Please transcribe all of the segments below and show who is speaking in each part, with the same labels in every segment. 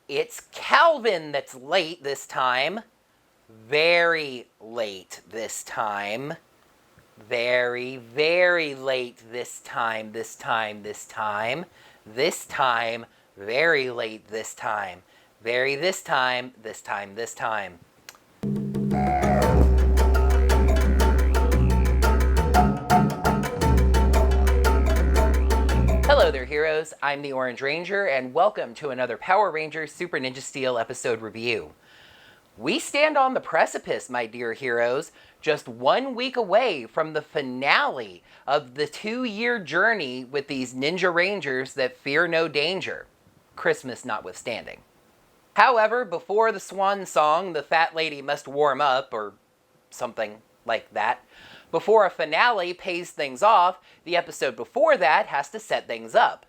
Speaker 1: It's Calvin that's late this time. Very late this time. Very, very late this time. This time, very late this time. Very this time. Hello there, heroes. I'm the Orange Ranger, and welcome to another Power Rangers Super Ninja Steel episode review. We stand on the precipice, my dear heroes, just 1 week away from the finale of the 2-year journey with these Ninja Rangers that fear no danger, Christmas notwithstanding. However, before the swan song, the fat lady must warm up, or something like that. Before a finale pays things off, the episode before that has to set things up.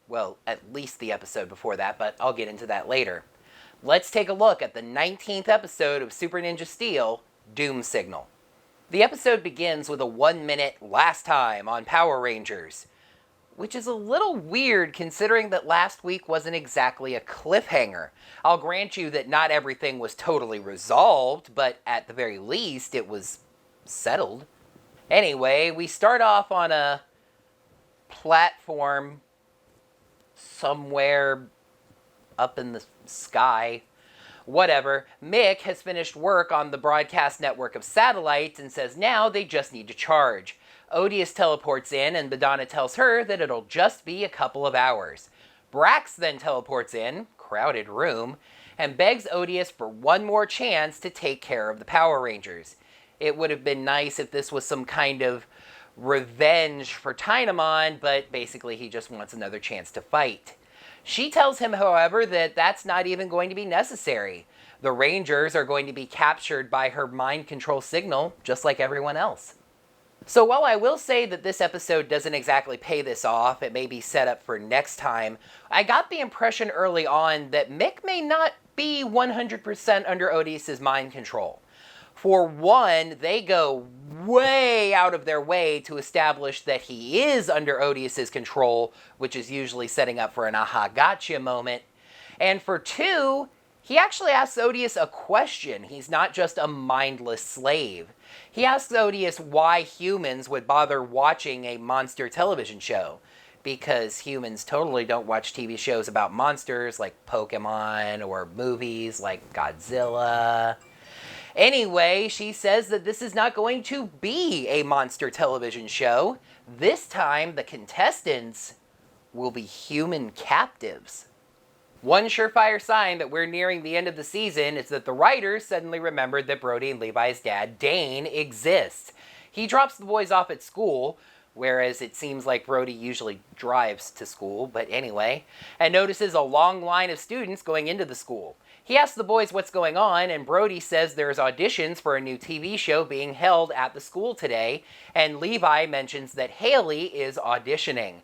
Speaker 1: Well, at least the episode before that, but I'll get into that later. Let's take a look at the 19th episode of Super Ninja Steel, Doom Signal. The episode begins with a 1-minute last time on Power Rangers, which is a little weird considering that last week wasn't exactly a cliffhanger. I'll grant you that not everything was totally resolved, but at the very least it was settled. Anyway, we start off on a platform somewhere up in the sky. Whatever. Mick has finished work on the broadcast network of satellites and says now they just need to charge. Odius teleports in and Madonna tells her that it'll just be a couple of hours. Brax then teleports in, crowded room, and begs Odius for one more chance to take care of the Power Rangers. It would have been nice if this was some kind of revenge for Tynamon, but basically he just wants another chance to fight. She tells him, however, that that's not even going to be necessary. The Rangers are going to be captured by her mind control signal, just like everyone else. So while I will say that this episode doesn't exactly pay this off, it may be set up for next time, I got the impression early on that Mick may not be 100% under Odious' mind control. For one, they go way out of their way to establish that he is under Odious' control, which is usually setting up for an aha gotcha moment. And for two, he actually asks Odious a question. He's not just a mindless slave. He asks Odious why humans would bother watching a monster television show. Because humans totally don't watch TV shows about monsters like Pokemon or movies like Godzilla. Anyway, she says that this is not going to be a monster television show. This time, the contestants will be human captives. One surefire sign that we're nearing the end of the season is that the writers suddenly remembered that Brody and Levi's dad, Dane, exists. He drops the boys off at school, whereas it seems like Brody usually drives to school, but anyway, and notices a long line of students going into the school. He asks the boys what's going on, and Brody says there's auditions for a new TV show being held at the school today, and Levi mentions that Haley is auditioning.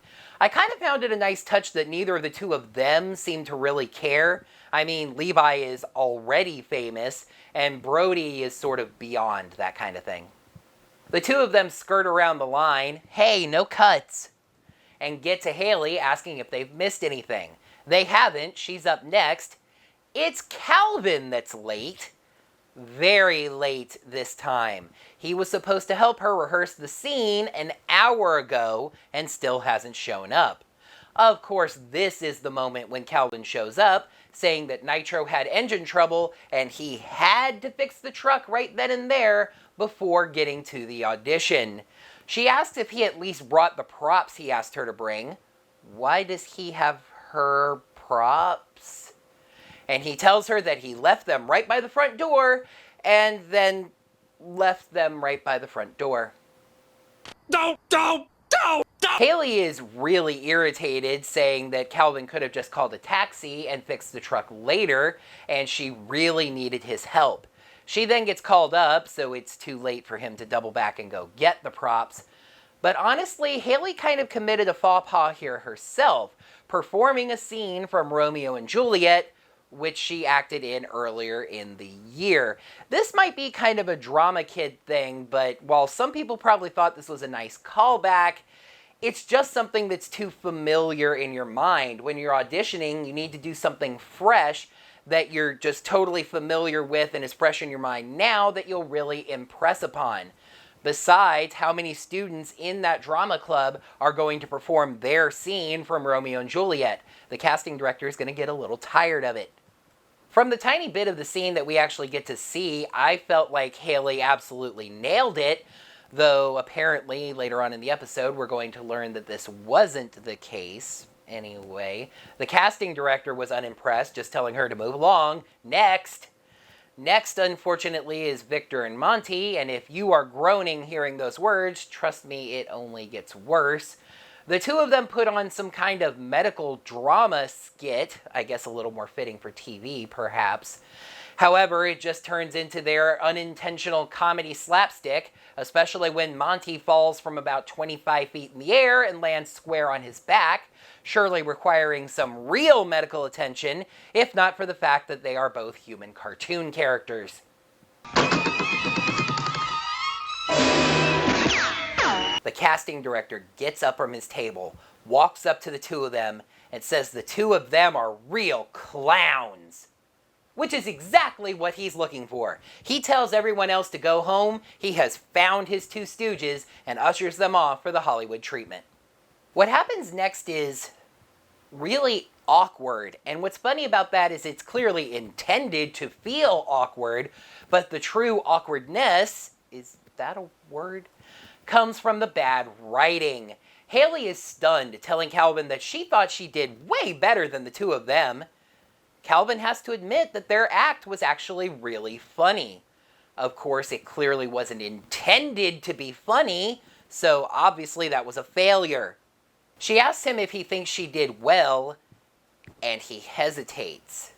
Speaker 1: I kind of found it a nice touch that neither of the two of them seem to really care. I mean, Levi is already famous, and Brody is sort of beyond that kind of thing. The two of them skirt around the line, hey, no cuts, and get to Haley asking if they've missed anything. They haven't, she's up next. It's Calvin that's late. Very late this time. He was supposed to help her rehearse the scene an hour ago and still hasn't shown up. Of course, this is the moment when Calvin shows up, saying that Nitro had engine trouble and he had to fix the truck right then and there before getting to the audition. She asked if he at least brought the props he asked her to bring. Why does he have her props? And he tells her that he left them right by the front door, and then left them right by the front door. Don't! Haley is really irritated, saying that Calvin could have just called a taxi and fixed the truck later, and she really needed his help. She then gets called up, so it's too late for him to double back and go get the props. But honestly, Haley kind of committed a faux pas here herself, performing a scene from Romeo and Juliet, which she acted in earlier in the year. This might be kind of a drama kid thing, but while some people probably thought this was a nice callback, It's just something that's too familiar in your mind. When you're auditioning, you need to do something fresh that you're just totally familiar with and is fresh in your mind now that you'll really impress upon. Besides, how many students in that drama club are going to perform their scene from Romeo and Juliet? The casting director is going to get a little tired of it. From the tiny bit of the scene that we actually get to see, I felt like Haley absolutely nailed it, though apparently later on in the episode we're going to learn that this wasn't the case. Anyway, the casting director was unimpressed, just telling her to move along. Next, unfortunately, is Victor and Monty, and if you are groaning hearing those words, trust me, it only gets worse. The two of them put on some kind of medical drama skit, I guess a little more fitting for TV, perhaps. However, it just turns into their unintentional comedy slapstick, especially when Monty falls from about 25 feet in the air and lands square on his back, surely requiring some real medical attention, if not for the fact that they are both human cartoon characters. The casting director gets up from his table, walks up to the two of them, and says the two of them are real clowns. Which is exactly what he's looking for. He tells everyone else to go home. He has found his two stooges and ushers them off for the Hollywood treatment. What happens next is really awkward. And what's funny about that is it's clearly intended to feel awkward, but the true awkwardness, is that a word? Comes from the bad writing. Haley is stunned, telling Calvin that she thought she did way better than the two of them. Calvin has to admit that their act was actually really funny. Of course, it clearly wasn't intended to be funny, so obviously that was a failure. She asks him if he thinks she did well, and he hesitates.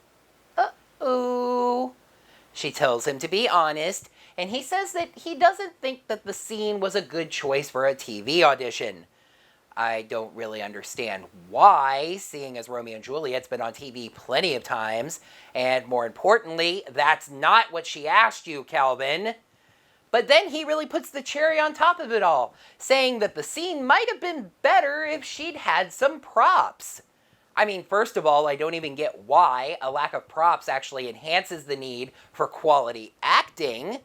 Speaker 1: Uh-oh. She tells him to be honest, and he says that he doesn't think that the scene was a good choice for a TV audition. I don't really understand why, seeing as Romeo and Juliet's been on TV plenty of times, and more importantly, that's not what she asked you, Calvin. But then he really puts the cherry on top of it all, saying that the scene might have been better if she'd had some props. I mean, first of all, I don't even get why a lack of props actually enhances the need for quality acting.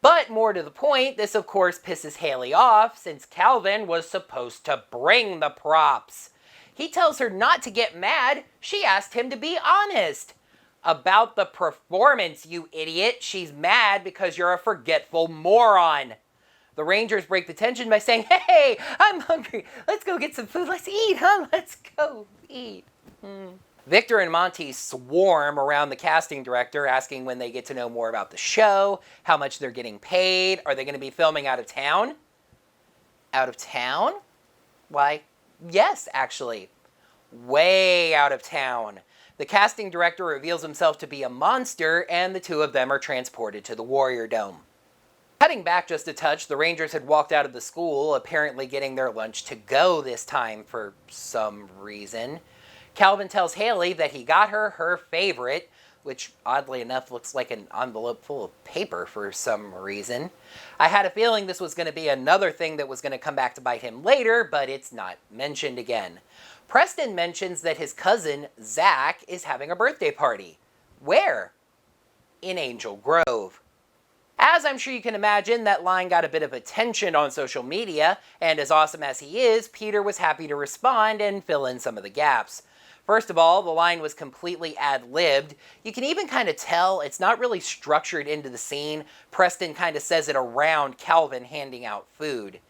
Speaker 1: But more to the point, this of course pisses Haley off since Calvin was supposed to bring the props. He tells her not to get mad, she asked him to be honest. About the performance, you idiot, she's mad because you're a forgetful moron. The Rangers break the tension by saying, hey, I'm hungry, let's go get some food, let's eat, huh? Let's go eat. Victor and Monty swarm around the casting director, asking when they get to know more about the show, how much they're getting paid, are they going to be filming out of town? Out of town? Why, yes, actually. Way out of town. The casting director reveals himself to be a monster, and the two of them are transported to the Warrior Dome. Cutting back just a touch, the Rangers had walked out of the school, apparently getting their lunch to go this time for some reason. Calvin tells Haley that he got her favorite, which oddly enough looks like an envelope full of paper for some reason. I had a feeling this was going to be another thing that was going to come back to bite him later, but it's not mentioned again. Preston mentions that his cousin, Zach, is having a birthday party. Where? In Angel Grove. As I'm sure you can imagine, that line got a bit of attention on social media, and as awesome as he is, Peter was happy to respond and fill in some of the gaps. First of all, the line was completely ad-libbed. You can even kind of tell it's not really structured into the scene. Preston kind of says it around Calvin handing out food.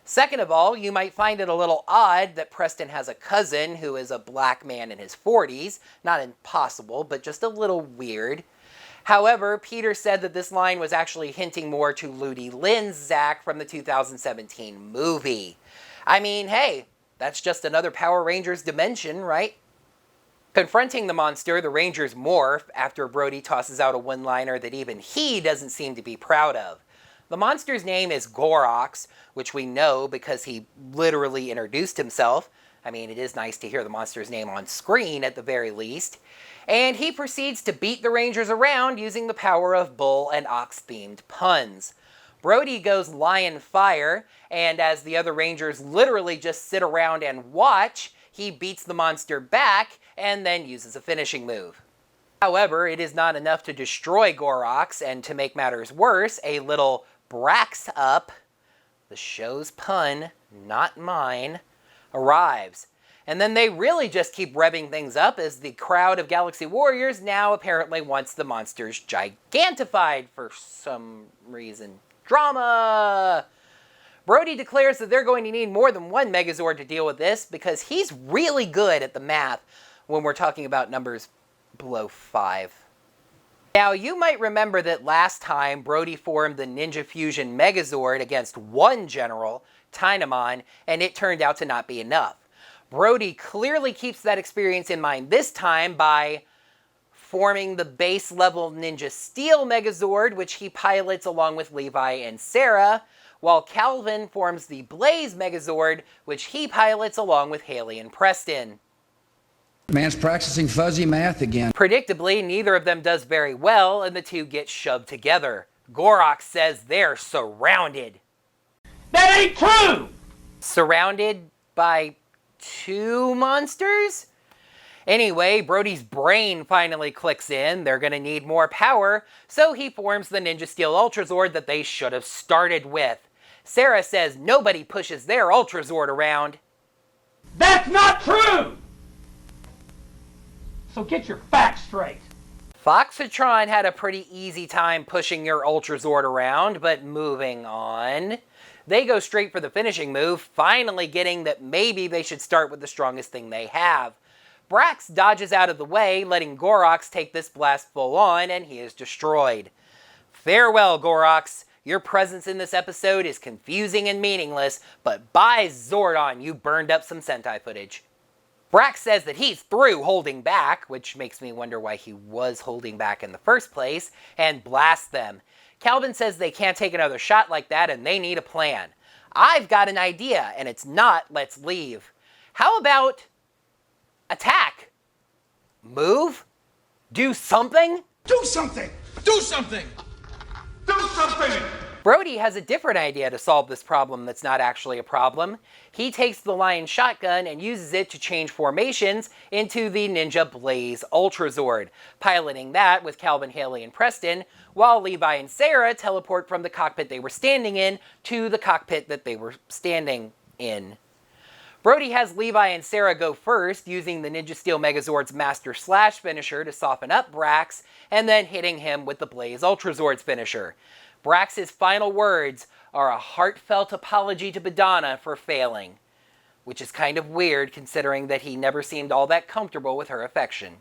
Speaker 1: Second of all, you might find it a little odd that Preston has a cousin who is a black man in his 40s. Not impossible, but just a little weird. However, Peter said that this line was actually hinting more to Ludi Lynn's Zach from the 2017 movie. I mean, hey, that's just another Power Rangers dimension, right? Confronting the monster, the Rangers morph after Brody tosses out a one-liner that even he doesn't seem to be proud of. The monster's name is Gorox, which we know because he literally introduced himself. I mean, it is nice to hear the monster's name on screen at the very least. And he proceeds to beat the Rangers around using the power of bull and ox-themed puns. Brody goes lion fire, and as the other Rangers literally just sit around and watch, he beats the monster back and then uses a finishing move. However, it is not enough to destroy Gorox, and to make matters worse, a little Breakup, the show's pun, not mine, arrives. And then they really just keep revving things up as the crowd of Galaxy Warriors now apparently wants the monsters gigantified for some reason. Drama! Brody declares that they're going to need more than one Megazord to deal with this because he's really good at the math when we're talking about numbers below 5. Now, you might remember that last time Brody formed the Ninja Fusion Megazord against one general, Tynamon, and it turned out to not be enough. Brody clearly keeps that experience in mind this time by forming the base level Ninja Steel Megazord, which he pilots along with Levi and Sarah, while Calvin forms the Blaze Megazord, which he pilots along with Haley and Preston.
Speaker 2: Man's practicing fuzzy math again.
Speaker 1: Predictably, neither of them does very well, and the two get shoved together. Gorox says they're surrounded.
Speaker 3: That ain't true!
Speaker 1: Surrounded by 2 monsters? Anyway, Brody's brain finally clicks in. They're gonna need more power, so he forms the Ninja Steel Ultrazord that they should have started with. Sarah says nobody pushes their Ultrazord around.
Speaker 3: That's not true! So get your facts straight.
Speaker 1: Foxatron had a pretty easy time pushing your Ultrazord around, but moving on. They go straight for the finishing move, finally getting that maybe they should start with the strongest thing they have. Brax dodges out of the way, letting Gorox take this blast full on, and he is destroyed. Farewell, Gorox. Your presence in this episode is confusing and meaningless, but by Zordon, you burned up some Sentai footage. Brax says that he's through holding back, which makes me wonder why he was holding back in the first place, and blasts them. Calvin says they can't take another shot like that and they need a plan. I've got an idea, and it's not let's leave. How about attack? Move? Do something?
Speaker 2: Do something! Do something!
Speaker 3: Do something!
Speaker 1: Brody has a different idea to solve this problem that's not actually a problem. He takes the Lion Shotgun and uses it to change formations into the Ninja Blaze Ultrazord, piloting that with Calvin, Haley, and Preston, while Levi and Sarah teleport from the cockpit they were standing in to the cockpit that they were standing in. Brody has Levi and Sarah go first, using the Ninja Steel Megazord's Master Slash finisher to soften up Brax, and then hitting him with the Blaze Ultrazord's finisher. Brax's final words are a heartfelt apology to Badana for failing, which is kind of weird considering that he never seemed all that comfortable with her affection.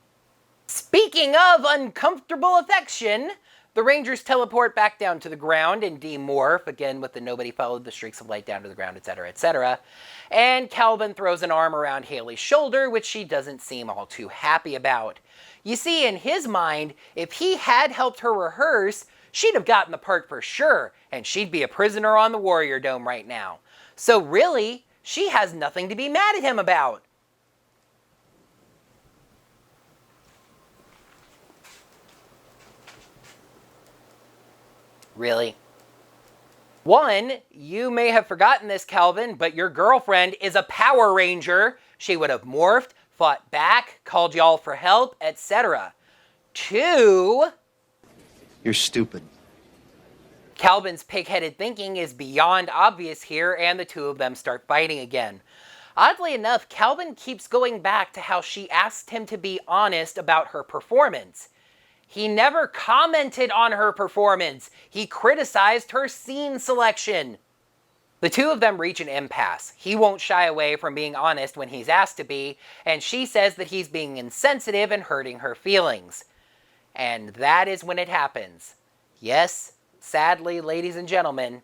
Speaker 1: Speaking of uncomfortable affection, the Rangers teleport back down to the ground and demorph, again with the nobody followed the streaks of light down to the ground, etc., etc. And Calvin throws an arm around Haley's shoulder, which she doesn't seem all too happy about. You see, in his mind, if he had helped her rehearse, she'd have gotten the part for sure, and she'd be a prisoner on the Warrior Dome right now. So really, she has nothing to be mad at him about. Really? 1, you may have forgotten this, Calvin, but your girlfriend is a Power Ranger. She would have morphed, fought back, called y'all for help, etc. 2...
Speaker 2: You're stupid.
Speaker 1: Calvin's pig-headed thinking is beyond obvious here, and the two of them start fighting again. Oddly enough, Calvin keeps going back to how she asked him to be honest about her performance. He never commented on her performance. He criticized her scene selection. The two of them reach an impasse. He won't shy away from being honest when he's asked to be, and she says that he's being insensitive and hurting her feelings. And that is when it happens. Yes, sadly, ladies and gentlemen,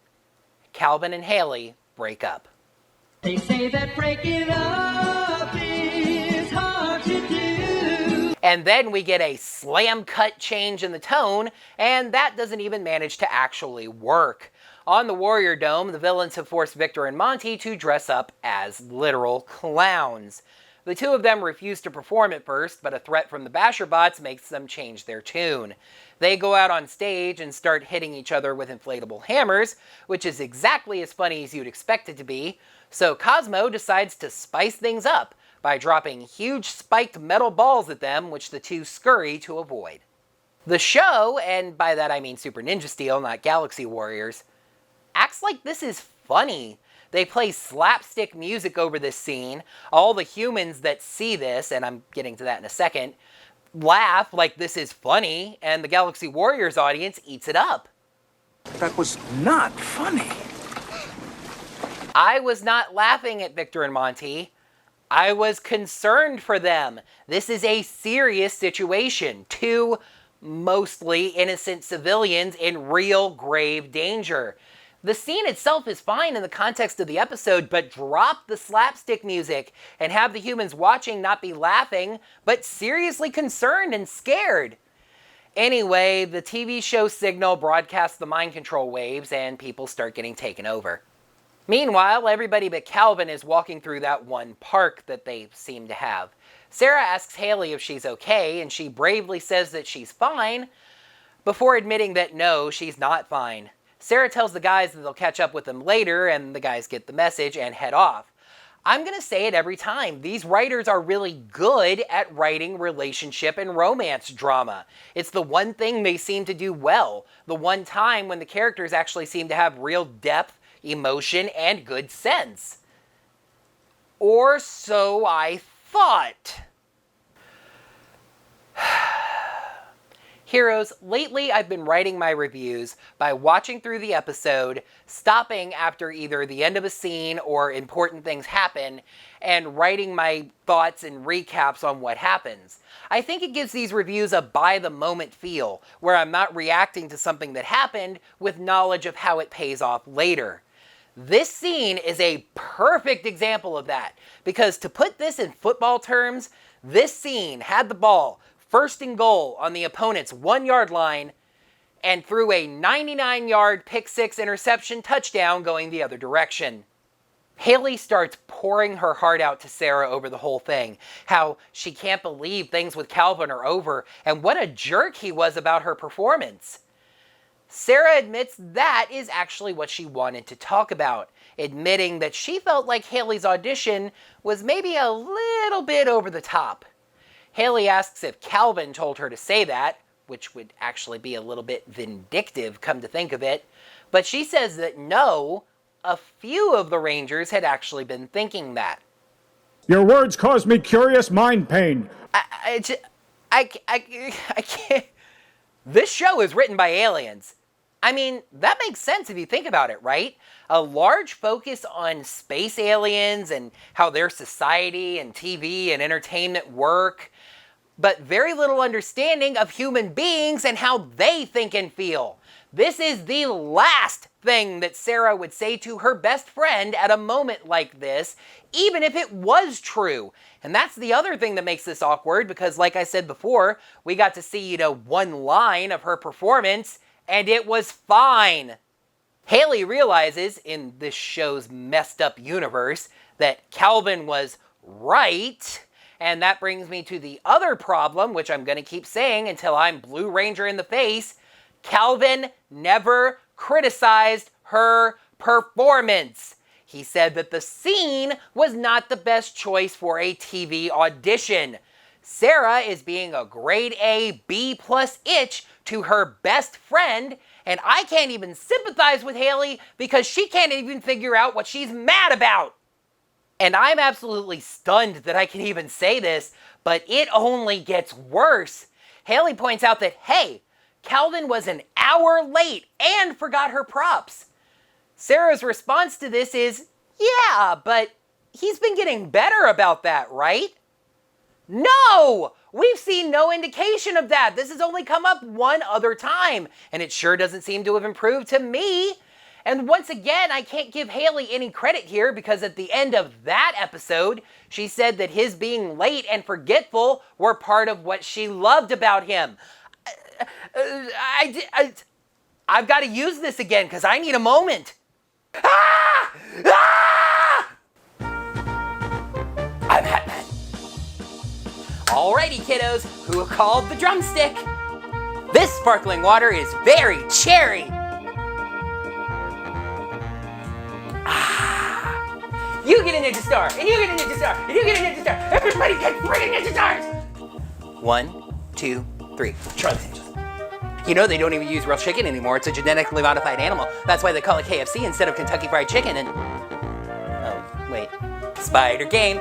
Speaker 1: Calvin and Haley break up.
Speaker 4: They say that breaking up is hard to do.
Speaker 1: And then we get a slam cut change in the tone, and that doesn't even manage to actually work. On the Warrior Dome, the villains have forced Victor and Monty to dress up as literal clowns. The two of them refuse to perform at first, but a threat from the Basherbots makes them change their tune. They go out on stage and start hitting each other with inflatable hammers, which is exactly as funny as you'd expect it to be, so Cosmo decides to spice things up by dropping huge spiked metal balls at them, which the two scurry to avoid. The show, and by that I mean Super Ninja Steel, not Galaxy Warriors, acts like this is funny. They play slapstick music over this scene. All the humans that see this, and I'm getting to that in a second, laugh like this is funny, and the Galaxy Warriors audience eats it up.
Speaker 5: That was not funny.
Speaker 1: I was not laughing at Victor and Monty. I was concerned for them. This is a serious situation. Two mostly innocent civilians in real grave danger. The scene itself is fine in the context of the episode, but drop the slapstick music and have the humans watching not be laughing, but seriously concerned and scared. Anyway, the TV show signal broadcasts the mind control waves and people start getting taken over. Meanwhile, everybody but Calvin is walking through that one park that they seem to have. Sarah asks Haley if she's okay, and she bravely says that she's fine, before admitting that no, she's not fine. Sarah tells the guys that they'll catch up with them later, and the guys get the message and head off. I'm gonna say it every time. These writers are really good at writing relationship and romance drama. It's the one thing they seem to do well. The one time when the characters actually seem to have real depth, emotion, and good sense. Or so I thought. Heroes, lately I've been writing my reviews by watching through the episode, stopping after either the end of a scene or important things happen, and writing my thoughts and recaps on what happens. I think it gives these reviews a by-the-moment feel, where I'm not reacting to something that happened with knowledge of how it pays off later. This scene is a perfect example of that, because to put this in football terms, this scene had the ball first and goal on the opponent's 1-yard line and threw a 99-yard pick-six interception touchdown going the other direction. Haley starts pouring her heart out to Sarah over the whole thing, how she can't believe things with Calvin are over, and what a jerk he was about her performance. Sarah admits that is actually what she wanted to talk about, admitting that she felt like Haley's audition was maybe a little bit over the top. Haley asks if Calvin told her to say that, which would actually be a little bit vindictive, come to think of it, but she says that no, a few of the Rangers had actually been thinking that.
Speaker 6: Your words cause me curious mind pain.
Speaker 1: I can't. This show is written by aliens. I mean, that makes sense if you think about it, right? A large focus on space aliens and how their society and TV and entertainment work, but very little understanding of human beings and how they think and feel. This is the last thing that Sarah would say to her best friend at a moment like this, even if it was true. And that's the other thing that makes this awkward, because like I said before, we got to see, one line of her performance, and it was fine. Haley realizes, in this show's messed up universe, that Calvin was right, and that brings me to the other problem, which I'm going to keep saying until I'm Blue Ranger in the face. Calvin never criticized her performance. He said that the scene was not the best choice for a TV audition. Sarah is being a grade A, B+ itch to her best friend, and I can't even sympathize with Haley because she can't even figure out what she's mad about. And I'm absolutely stunned that I can even say this, but it only gets worse. Haley points out that, hey, Calvin was an hour late and forgot her props. Sarah's response to this is, yeah, but he's been getting better about that, right? No! We've seen no indication of that. This has only come up one other time, and it sure doesn't seem to have improved to me. And once again, I can't give Haley any credit here because at the end of that episode, she said that his being late and forgetful were part of what she loved about him. I've got to use this again because I need a moment. I'm Batman. Alrighty, kiddos, who called the drumstick? This sparkling water is very cherry. You get a ninja star, and you get a ninja star, and you get a ninja star. Everybody get friggin' ninja stars! 1, 2, 3. Try the ninjas. You know they don't even use real chicken anymore. It's a genetically modified animal. That's why they call it KFC instead of Kentucky Fried Chicken. And oh, wait. Spider game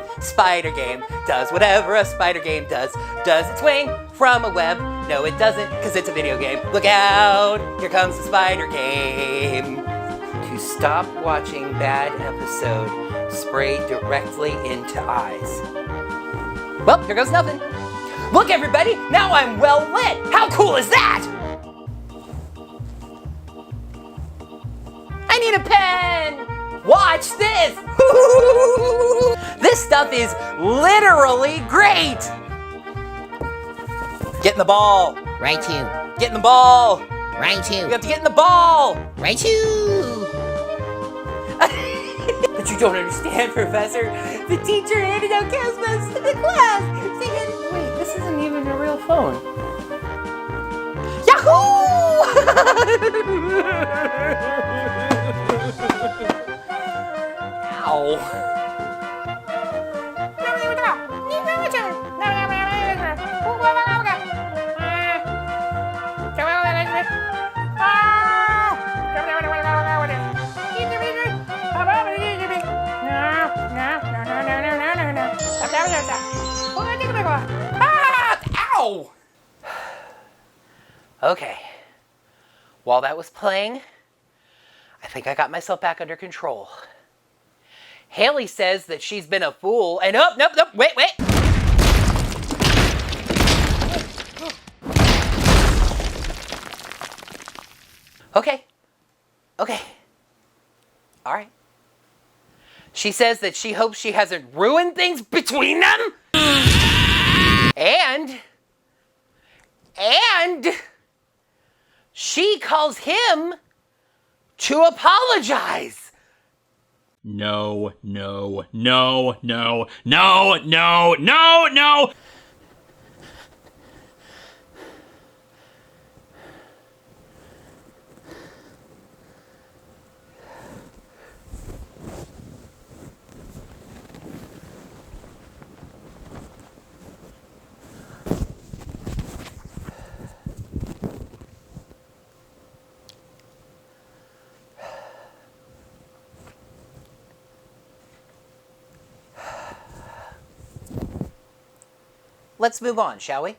Speaker 1: does whatever a spider game does. Does it swing from a web? No, it doesn't, because it's a video game. Look out! Here comes the spider game. To stop watching bad episode, spray directly into eyes. Well, here goes nothing. Look, everybody, now I'm well lit. How cool is that? I need a pen. Watch this. This stuff is literally great. Get in the ball.
Speaker 7: Right you.
Speaker 1: Get in the ball.
Speaker 7: Right you.
Speaker 1: You have to get in the ball.
Speaker 7: Right you.
Speaker 1: But you don't understand, Professor. The teacher handed out cosmos to the class. Singing, wait, this isn't even a real phone. Yahoo! Ow. Ow! Okay. While that was playing, I think I got myself back under control. Haley says that she's been a fool, and oh, nope, wait. Okay. All right. She says that she hopes she hasn't ruined things between them. And she calls him to apologize.
Speaker 6: No.
Speaker 1: Let's move on, shall we?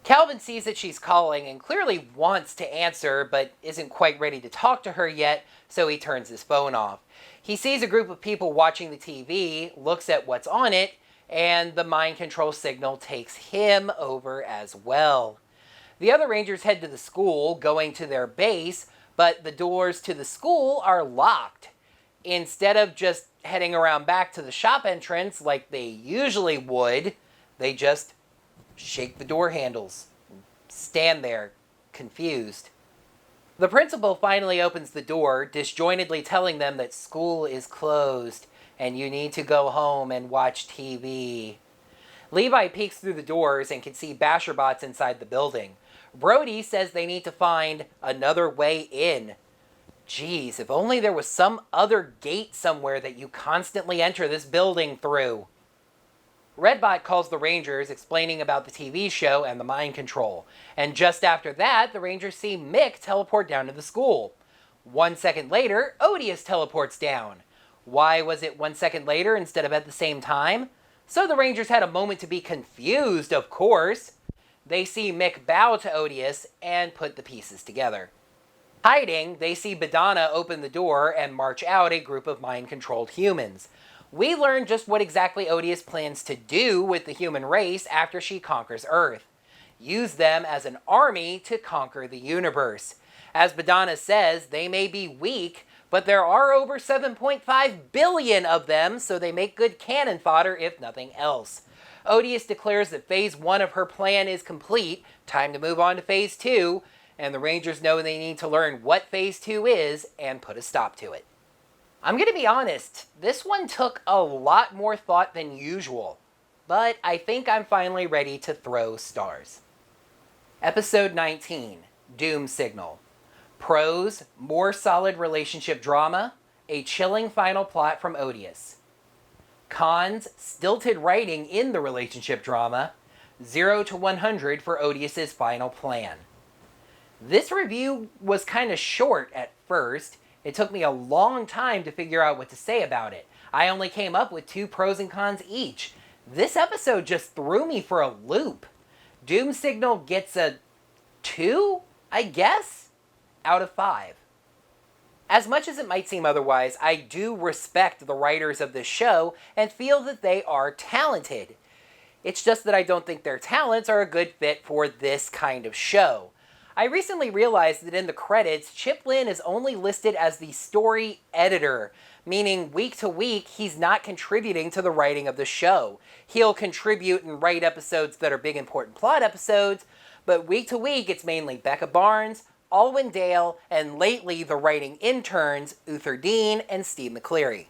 Speaker 1: Calvin sees that she's calling and clearly wants to answer, but isn't quite ready to talk to her yet, so he turns his phone off. He sees a group of people watching the TV, looks at what's on it, and the mind control signal takes him over as well. The other Rangers head to the school, going to their base, but the doors to the school are locked. Instead of just heading around back to the shop entrance like they usually would, they just shake the door handles, stand there, confused. The principal finally opens the door, disjointedly telling them that school is closed and you need to go home and watch TV. Levi peeks through the doors and can see Basherbots inside the building. Brody says they need to find another way in. Geez, if only there was some other gate somewhere that you constantly enter this building through. Redbot calls the Rangers, explaining about the TV show and the mind control. And just after that, the Rangers see Mick teleport down to the school. 1 second later, Odius teleports down. Why was it 1 second later instead of at the same time? So the Rangers had a moment to be confused, of course. They see Mick bow to Odius and put the pieces together. Hiding, they see Badana open the door and march out a group of mind-controlled humans. We learn just what exactly Odius plans to do with the human race after she conquers Earth. Use them as an army to conquer the universe. As Badana says, they may be weak, but there are over 7.5 billion of them, so they make good cannon fodder if nothing else. Odius declares that Phase 1 of her plan is complete, time to move on to Phase 2, and the Rangers know they need to learn what Phase 2 is and put a stop to it. I'm going to be honest, this one took a lot more thought than usual. but I think I'm finally ready to throw stars. Episode 19, Doom Signal. Pros, more solid relationship drama, a chilling final plot from Odius. Cons, stilted writing in the relationship drama, 0 to 100 for Odius's final plan. This review was kind of short at first. It took me a long time to figure out what to say about it. I only came up with 2 pros and cons each. This episode just threw me for a loop. Doom Signal gets a 2, I guess, out of 5. As much as it might seem otherwise, I do respect the writers of this show and feel that they are talented. It's just that I don't think their talents are a good fit for this kind of show. I recently realized that in the credits, Chip Lynn is only listed as the story editor, meaning week to week he's not contributing to the writing of the show. He'll contribute and write episodes that are big important plot episodes, but week to week it's mainly Becca Barnes, Alwyn Dale, and lately the writing interns, Uther Dean and Steve McCleary.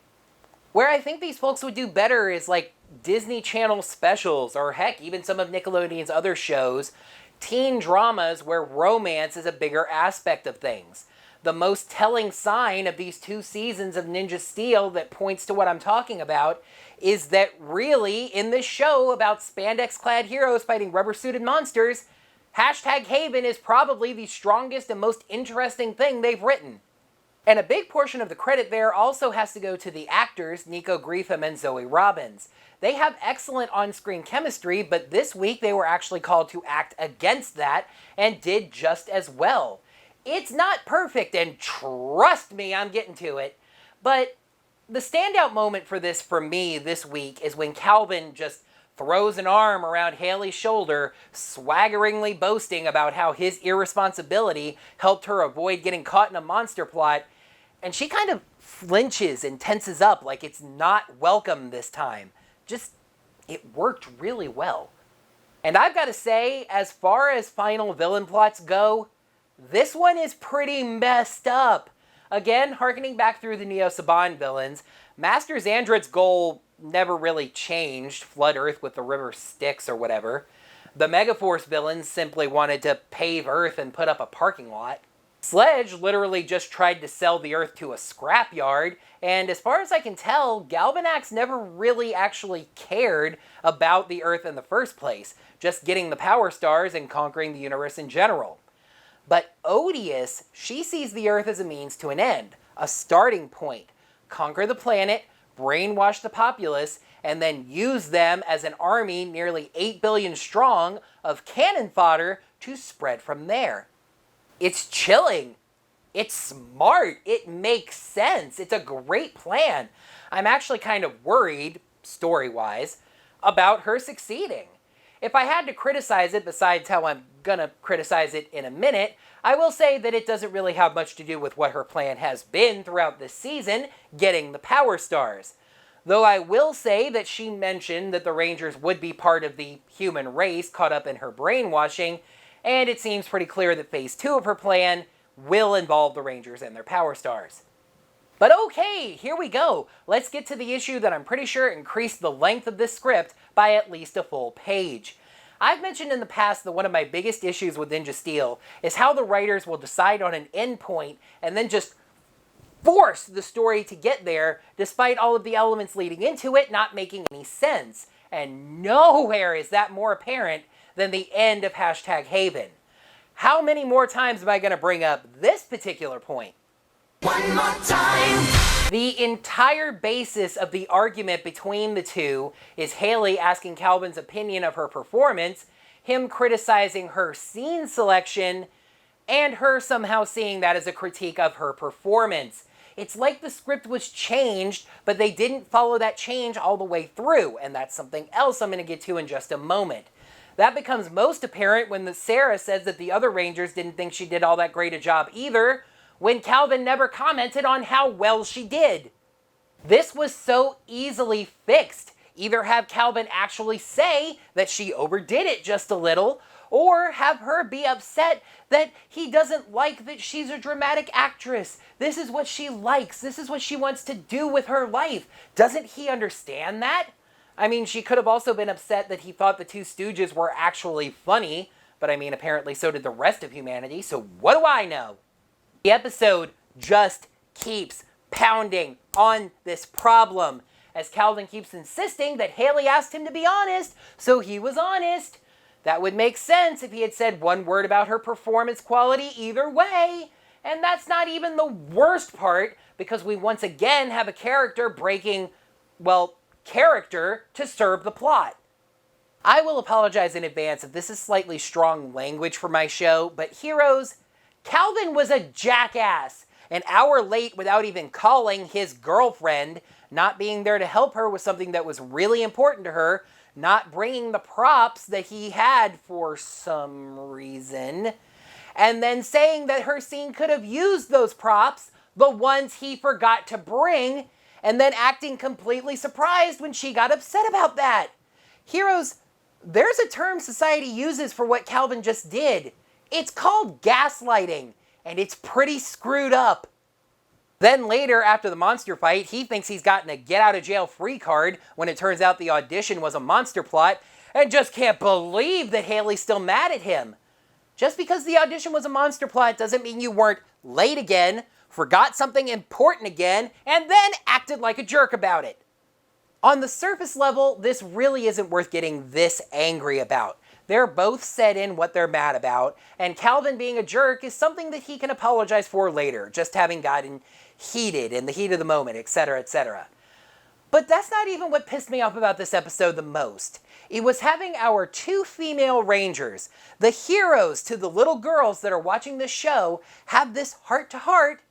Speaker 1: Where I think these folks would do better is like Disney Channel specials, or heck, even some of Nickelodeon's other shows, teen dramas where romance is a bigger aspect of things. The most telling sign of these 2 seasons of Ninja Steel that points to what I'm talking about is that really, in this show about spandex-clad heroes fighting rubber-suited monsters, #Haven is probably the strongest and most interesting thing they've written. And a big portion of the credit there also has to go to the actors, Nico Greetham and Zoe Robbins. They have excellent on-screen chemistry, but this week they were actually called to act against that and did just as well. It's not perfect, and trust me, I'm getting to it, but the standout moment for this for me this week is when Calvin just throws an arm around Haley's shoulder, swaggeringly boasting about how his irresponsibility helped her avoid getting caught in a monster plot, and she kind of flinches and tenses up like it's not welcome this time. Just, it worked really well. And I've got to say, as far as final villain plots go, this one is pretty messed up. Again, harkening back through the Neo Saban villains, Master Xandred's goal never really changed, flood Earth with the river Styx or whatever. The Megaforce villains simply wanted to pave Earth and put up a parking lot. Sledge literally just tried to sell the Earth to a scrapyard, and as far as I can tell, Galvanax never really actually cared about the Earth in the first place, just getting the Power Stars and conquering the universe in general. But Odius, she sees the Earth as a means to an end, a starting point. Conquer the planet, brainwash the populace, and then use them as an army nearly 8 billion strong of cannon fodder to spread from there. It's chilling. It's smart. It makes sense. It's a great plan. I'm actually kind of worried, story-wise, about her succeeding. If I had to criticize it, besides how I'm gonna criticize it in a minute, I will say that it doesn't really have much to do with what her plan has been throughout this season, getting the Power Stars. Though I will say that she mentioned that the Rangers would be part of the human race caught up in her brainwashing, and it seems pretty clear that Phase 2 of her plan will involve the Rangers and their Power Stars. But okay, here we go. Let's get to the issue that I'm pretty sure increased the length of this script by at least a full page. I've mentioned in the past that one of my biggest issues with Ninja Steel is how the writers will decide on an endpoint and then just force the story to get there, despite all of the elements leading into it not making any sense. And nowhere is that more apparent than the end of #Haven. How many more times am I going to bring up this particular point?
Speaker 8: One more time.
Speaker 1: The entire basis of the argument between the two is Haley asking Calvin's opinion of her performance, him criticizing her scene selection, and her somehow seeing that as a critique of her performance. It's like the script was changed, but they didn't follow that change all the way through, and that's something else I'm going to get to in just a moment. That becomes most apparent when Sarah says that the other Rangers didn't think she did all that great a job either, when Calvin never commented on how well she did. This was so easily fixed. Either have Calvin actually say that she overdid it just a little, or have her be upset that he doesn't like that she's a dramatic actress. This is what she likes. This is what she wants to do with her life. Doesn't he understand that? I mean, she could have also been upset that he thought the Two Stooges were actually funny, but I mean, apparently so did the rest of humanity, so what do I know? The episode just keeps pounding on this problem, as Calvin keeps insisting that Haley asked him to be honest, so he was honest. That would make sense if he had said one word about her performance quality either way. And that's not even the worst part, because we once again have a character breaking, well, character to serve the plot. I will apologize in advance if this is slightly strong language for my show, but heroes, Calvin was a jackass. An hour late without even calling his girlfriend, not being there to help her with something that was really important to her, not bringing the props that he had for some reason, and then saying that her scene could have used those props, the ones he forgot to bring, and then acting completely surprised when she got upset about that. Heroes, there's a term society uses for what Calvin just did. It's called gaslighting, and it's pretty screwed up. Then later, after the monster fight, he thinks he's gotten a get-out-of-jail-free card when it turns out the audition was a monster plot, and just can't believe that Haley's still mad at him. Just because the audition was a monster plot doesn't mean you weren't late again, forgot something important again, and then acted like a jerk about it. On the surface level, this really isn't worth getting this angry about. They're both set in what they're mad about, and Calvin being a jerk is something that he can apologize for later, just having gotten heated in the heat of the moment, etc., etc. But that's not even what pissed me off about this episode the most. It was having our two female rangers, the heroes to the little girls that are watching this show, have this heart-to-heart,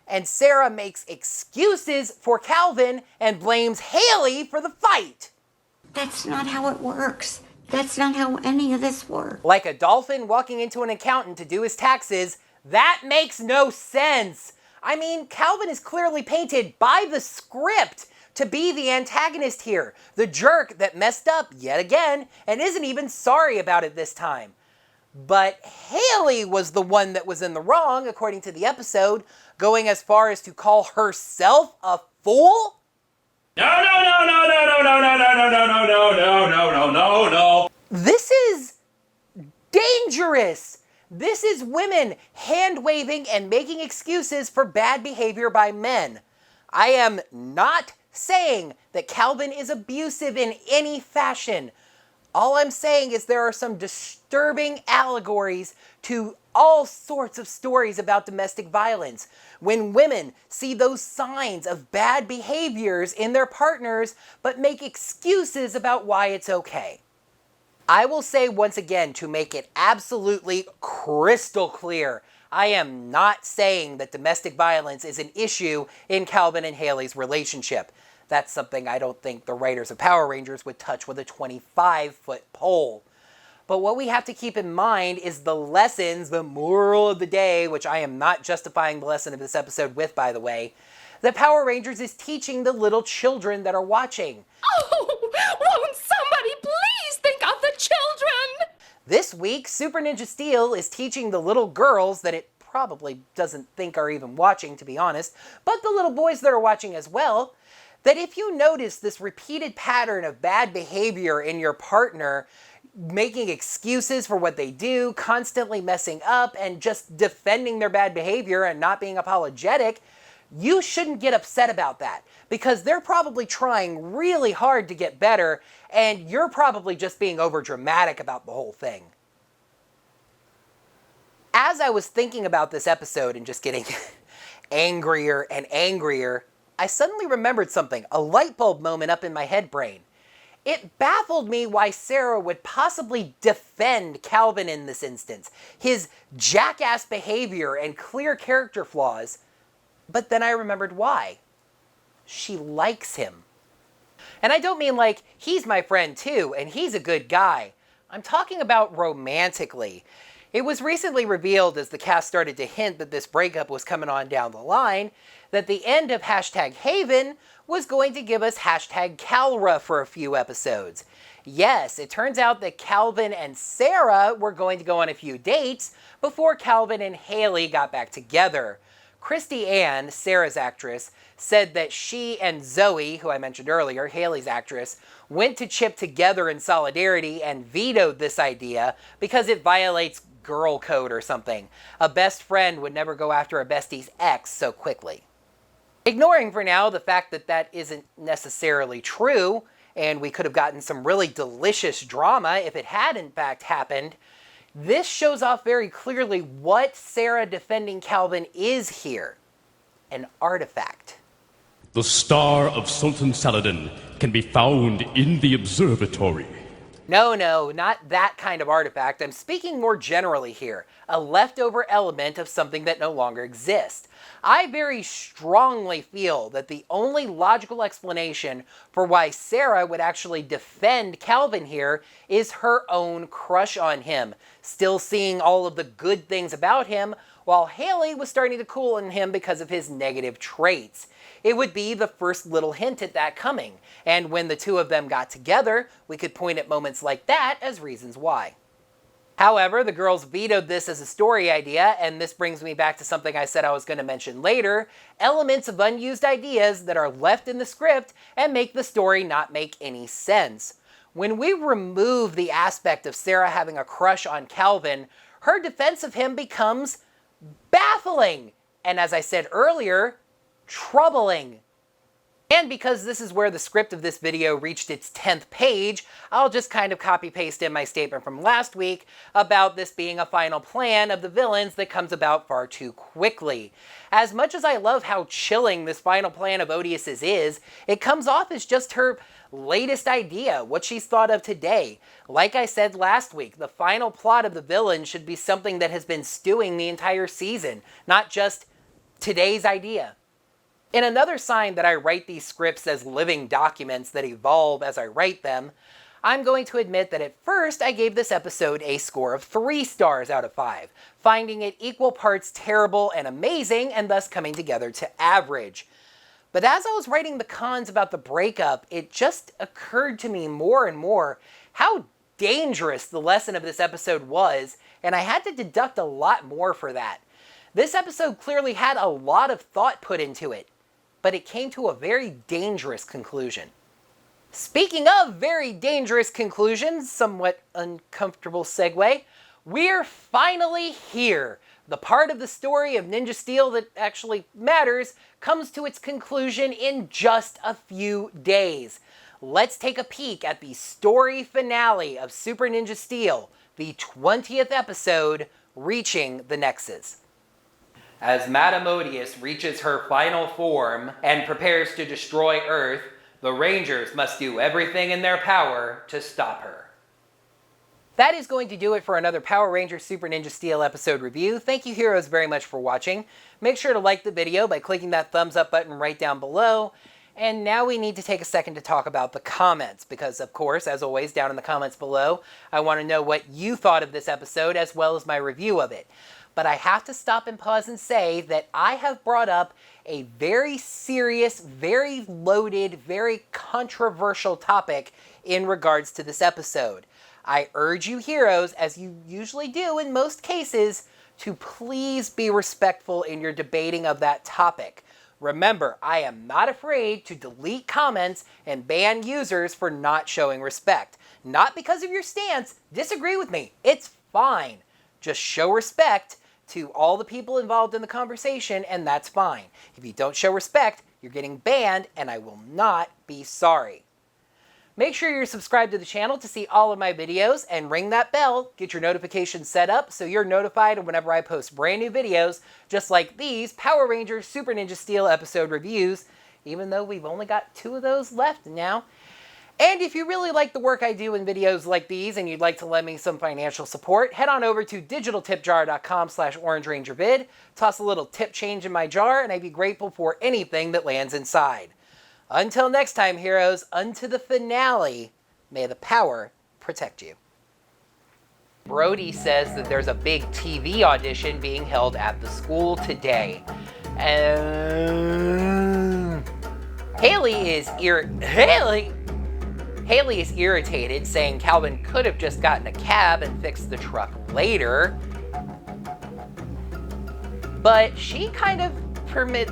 Speaker 1: and Sarah makes excuses for Calvin and blames Haley for the fight.
Speaker 9: That's not how it works. That's not how any of this works.
Speaker 1: Like a dolphin walking into an accountant to do his taxes, that makes no sense. I mean, Calvin is clearly painted by the script to be the antagonist here, the jerk that messed up yet again and isn't even sorry about it this time. But Haley was the one that was in the wrong, according to the episode, going as far as to call herself a fool?
Speaker 3: No.
Speaker 1: This is dangerous. This is women hand-waving and making excuses for bad behavior by men. I am not saying that Calvin is abusive in any fashion. All I'm saying is there are some disturbing allegories to all sorts of stories about domestic violence. When women see those signs of bad behaviors in their partners, but make excuses about why it's okay. I will say once again, to make it absolutely crystal clear, I am not saying that domestic violence is an issue in Calvin and Haley's relationship. That's something I don't think the writers of Power Rangers would touch with a 25-foot pole. But what we have to keep in mind is the lessons, the moral of the day, which I am not justifying the lesson of this episode with, by the way, that Power Rangers is teaching the little children that are watching.
Speaker 8: Oh, won't somebody please think of the children?
Speaker 1: This week, Super Ninja Steel is teaching the little girls that it probably doesn't think are even watching, to be honest, but the little boys that are watching as well, that if you notice this repeated pattern of bad behavior in your partner, making excuses for what they do, constantly messing up, and just defending their bad behavior and not being apologetic, you shouldn't get upset about that, because they're probably trying really hard to get better, and you're probably just being overdramatic about the whole thing. As I was thinking about this episode and just getting angrier and angrier, I suddenly remembered something, a light bulb moment up in my head brain. It baffled me why Sarah would possibly defend Calvin in this instance, his jackass behavior and clear character flaws, but then I remembered why. She likes him. And I don't mean like, he's my friend too, and he's a good guy. I'm talking about romantically. It was recently revealed, as the cast started to hint that this breakup was coming on down the line, that the end of #Haven was going to give us #Calra for a few episodes. Yes, it turns out that Calvin and Sarah were going to go on a few dates before Calvin and Haley got back together. Christy Ann, Sarah's actress, said that she and Zoe, who I mentioned earlier, Haley's actress, went to Chip together in solidarity and vetoed this idea because it violates girl code or something. A best friend would never go after a bestie's ex so quickly. Ignoring for now the fact that that isn't necessarily true, and we could have gotten some really delicious drama if it had in fact happened, this shows off very clearly what Sarah defending Calvin is here. An artifact.
Speaker 10: The star of Sultan Saladin can be found in the observatory.
Speaker 1: No, not that kind of artifact. I'm speaking more generally here. A leftover element of something that no longer exists. I very strongly feel that the only logical explanation for why Sarah would actually defend Calvin here is her own crush on him, still seeing all of the good things about him, while Haley was starting to cool on him because of his negative traits. It would be the first little hint at that coming, and when the two of them got together, we could point at moments like that as reasons why. However, the girls vetoed this as a story idea, and this brings me back to something I said I was going to mention later, elements of unused ideas that are left in the script and make the story not make any sense. When we remove the aspect of Sarah having a crush on Calvin, her defense of him becomes baffling, and as I said earlier, troubling. And because this is where the script of this video reached its 10th page, I'll just kind of copy-paste in my statement from last week about this being a final plan of the villains that comes about far too quickly. As much as I love how chilling this final plan of Odius's is, it comes off as just her latest idea, what she's thought of today. Like I said last week, the final plot of the villain should be something that has been stewing the entire season, not just today's idea. In another sign that I write these scripts as living documents that evolve as I write them, I'm going to admit that at first I gave this episode a score of 3 stars out of 5, finding it equal parts terrible and amazing and thus coming together to average. But as I was writing the cons about the breakup, it just occurred to me more and more how dangerous the lesson of this episode was, and I had to deduct a lot more for that. This episode clearly had a lot of thought put into it, but it came to a very dangerous conclusion. Speaking of very dangerous conclusions, somewhat uncomfortable segue, we're finally here. The part of the story of Ninja Steel that actually matters comes to its conclusion in just a few days. Let's take a peek at the story finale of Super Ninja Steel, the 20th episode, Reaching the Nexus. As Madame Odius reaches her final form and prepares to destroy Earth, the Rangers must do everything in their power to stop her. That is going to do it for another Power Rangers Super Ninja Steel episode review. Thank you heroes very much for watching. Make sure to like the video by clicking that thumbs up button right down below. And now we need to take a second to talk about the comments, because of course, as always, down in the comments below, I want to know what you thought of this episode as well as my review of it. But I have to stop and pause and say that I have brought up a very serious, very loaded, very controversial topic in regards to this episode. I urge you heroes, as you usually do in most cases, to please be respectful in your debating of that topic. Remember, I am not afraid to delete comments and ban users for not showing respect. Not because of your stance, disagree with me, it's fine. Just show respect to all the people involved in the conversation, and that's fine. If you don't show respect, you're getting banned, and I will not be sorry. Make sure you're subscribed to the channel to see all of my videos, and ring that bell, get your notifications set up so you're notified whenever I post brand new videos, just like these Power Rangers Super Ninja Steel episode reviews, even though we've only got 2 of those left now. And if you really like the work I do in videos like these and you'd like to lend me some financial support, head on over to digitaltipjar.com/orangerangervid, toss a little tip change in my jar, and I'd be grateful for anything that lands inside. Until next time, heroes, unto the finale, may the power protect you. Brody says that there's a big TV audition being held at the school today. Haley is irritated, saying Calvin could have just gotten a cab and fixed the truck later. But she kind of permit.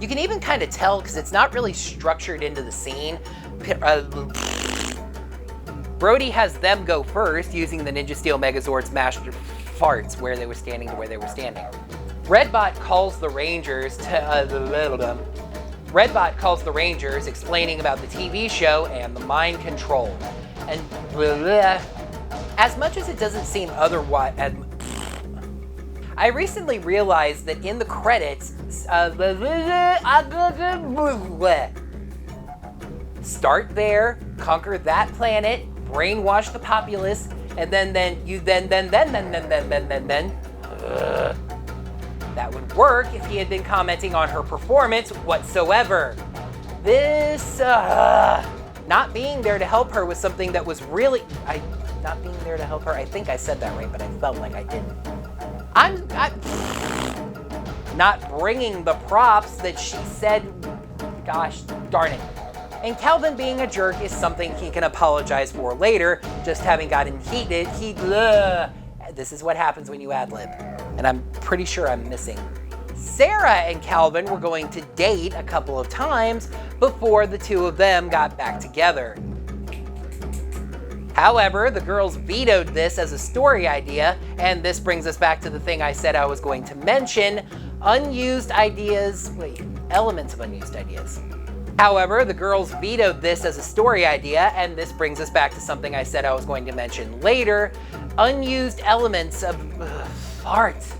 Speaker 1: You can even kind of tell because it's not really structured into the scene. Brody has them go first using the Ninja Steel Megazord's master farts where they were standing to where they were standing. Redbot calls the Rangers Redbot calls the Rangers, explaining about the TV show and the mind control. And as much as it doesn't seem otherwise, I recently realized that in the credits, start there, conquer that planet, brainwash the populace, and then that would work if he had been commenting on her performance whatsoever. This, not being there to help her was something that was really, not being there to help her, I think I said that right, but I felt like I didn't. I'm not bringing the props that she said, gosh darn it. And Calvin being a jerk is something he can apologize for later, just having gotten heated, this is what happens when you ad-lib. And I'm pretty sure I'm missing. Sarah and Calvin were going to date a couple of times before the two of them got back together. However, the girls vetoed this as a story idea, and this brings us back to the thing I said I was going to mention, elements of unused ideas. However, the girls vetoed this as a story idea, and this brings us back to something I said I was going to mention later, unused elements of farts.